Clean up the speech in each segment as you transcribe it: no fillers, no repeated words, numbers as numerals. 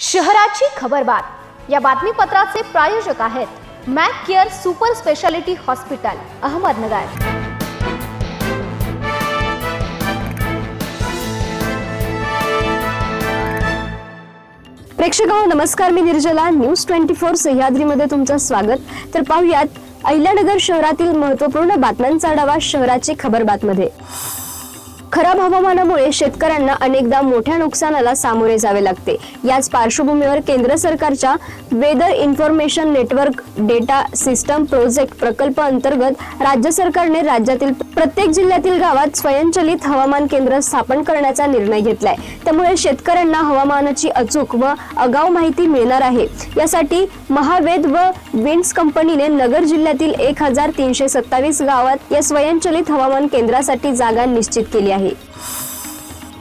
शहराची खबरबात या बातमीपत्राचे प्रायोजक आहेत Mac care super speciality hospital Ahmednagar. प्रेक्षकांनो नमस्कार, मी निर्जला। न्यूज 24 सह्याद्रीमध्ये तुमचं स्वागत। तर पाहूयात अहिल्यानगर शहरातील महत्त्वपूर्ण बातम्यांचा आढावा शहराची खबरबातमध्ये। खराब हवामानामुळे शेतकऱ्यांना अनेकदा मोठ्या नुकसानाला सामोरे जावे लागते। याच पार्श्वभूमीवर केंद्र सरकारच्या weather information network data system project प्रकल्प अंतर्गत राज्य सरकारने राज्यातील प्रत्येक जिल्ह्यातील गावात स्वयंचलित हवामान केंद्र स्थापन करण्याचा निर्णय घेतलाय। त्यामुळे शेतकऱ्यांना हवामानाची अचूक व आगाऊ माहिती मिळणार आहे। यासाठी महावेद व विंड्स कंपनीने नगर जिल्ह्यातील 1327 गावात या स्वयंचलित हवामान केंद्रासाठी जागा निश्चित केली आहे।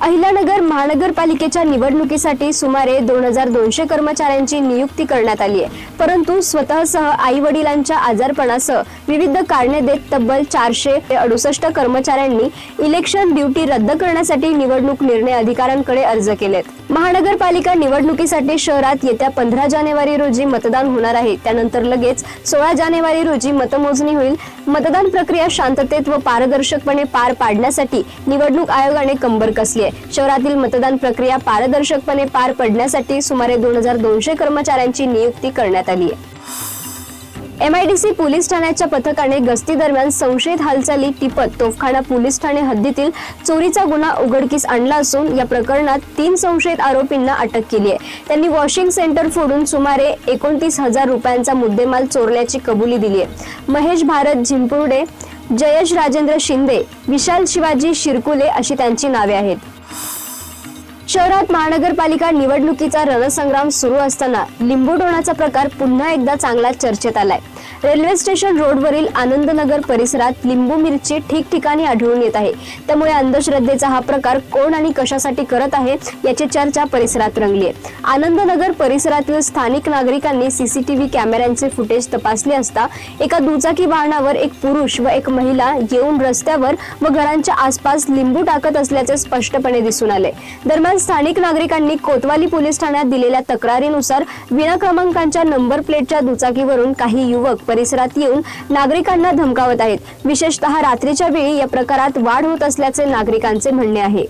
अहिल्यानगर महानगरपालिकेच्या निवडणुकीसाठी सुमारे 2200 कर्मचाऱ्यांची नियुक्ती करण्यात आली आहे। परंतु स्वतःसह आई वडिलांच्या आजारपणासह विविध कारणे देत तब्बल 468 कर्मचाऱ्यांनी इलेक्शन ड्युटी रद्द करण्यासाठी निवडणूक निर्णय अधिकाऱ्यांकडे अर्ज केलेत। महानगरपालिका निवडणुकीसाठी शहरात येत्या 15 जानेवारी रोजी मतदान होणार आहे। त्यानंतर लगेच 16 जानेवारी रोजी मतमोजणी होईल। मतदान प्रक्रिया शांततेत व पारदर्शकपणे पार पाडण्यासाठी निवडणूक आयोगाने कंबर कसली आहे। शहरातील मतदान प्रक्रिया पारदर्शकपणे पार पडण्यासाठी सुमारे 2200 कर्मचाऱ्यांची नियुक्ती करण्यात आली आहे। MIDC पोलीस ठाण्याच्या पथकाने गस्ती दरम्यान संशयित हालचाली टिपत तोफखाना पोलीस ठाणे हद्दीतील चोरीचा गुन्हा उघडकीस आणला असून या प्रकरणात 3 संशयित आरोपींना अटक केली आहे। त्यांनी वॉशिंग सेंटर फोडून सुमारे 29,000 रुपयांचा मुद्देमाल चोरल्याची कबुली दिली आहे। महेश भारत झिंपुर्डे, जयेश राजेंद्र शिंदे, विशाल शिवाजी शिरकुले अशी त्यांची नावे आहेत। शहरात महानगरपालिका निवडणुकीचा रणसंग्राम सुरू असताना लिंबूडोणाचा प्रकार पुन्हा एकदा चांगला चर्चेत आलाय। रेल्वे स्टेशन रोडवरील आनंदनगर परिसरात लिंबू मिरची ठिकठिकाणी आढळून येत आहे। त्यामुळे अंधश्रद्धेचा हा प्रकार कोण आणि कशासाठी करत आहे याची चर्चा परिसरात रंगली आहे। आनंदनगर परिसरातील स्थानिक नागरिकांनी CCTV कॅमेऱ्यांचे फुटेज तपासले असता एका दुचाकी वाहनावर एक पुरुष व एक महिला येऊन रस्त्यावर व घरांच्या आसपास लिंबू टाकत असल्याचे स्पष्टपणे दिसून आले। दरम्यान स्थानिक नागरिकांनी कोतवाली पोलीस ठाण्यात दिलेल्या तक्रारीनुसार विना क्रमांकांच्या नंबर प्लेटच्या दुचाकीवरून काही युवक परिसरात येऊन नागरिकांना धमकावत आहेत। विशेषतः रात्रीच्या वेळी या प्रकारात वाढ होत असल्याचे नागरिकांचे म्हणणे आहे।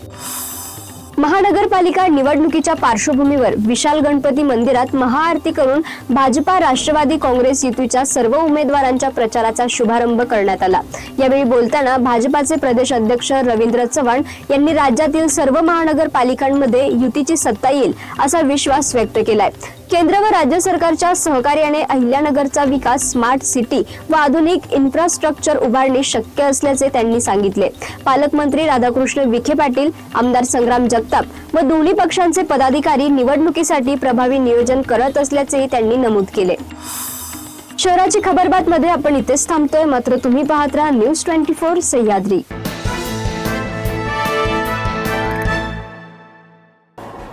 महानगरपालिका निवडणुकीच्या पार्श्वभूमीवर विशाल गणपती मंदिरात महाआरती करून भाजपा राष्ट्रवादी काँग्रेस युतीच्या सर्व उमेदवारांच्या प्रचाराचा शुभारंभ करण्यात आला। यावेळी बोलताना भाजपाचे प्रदेश अध्यक्ष रवींद्र चव्हाण यांनी राज्यातील सर्व महानगरपालिकांमध्ये युतीची सत्ता येईल असा विश्वास व्यक्त केलाय। केंद्र व राज्य सरकारच्या सहकार्याने अहिल्यानगरचा विकास स्मार्ट सिटी व आधुनिक इन्फ्रास्ट्रक्चर उभारणे शक्य असल्याचे त्यांनी सांगितले। पालकमंत्री राधाकृष्ण विखे पाटील, आमदार संग्राम जगताप व दोन्ही पक्षांचे पदाधिकारी निवडणुकीसाठी प्रभावी नियोजन करत असल्याचे त्यांनी नमूद केले। शहराची खबरबातमध्ये आपण इथेच थांबतोय, मात्र तुम्ही पाहत राहा न्यूज 24 सह्याद्री।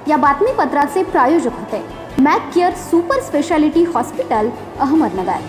या बातमीपत्राचे प्रायोजक होते Mac care super speciality hospital Ahmednagar.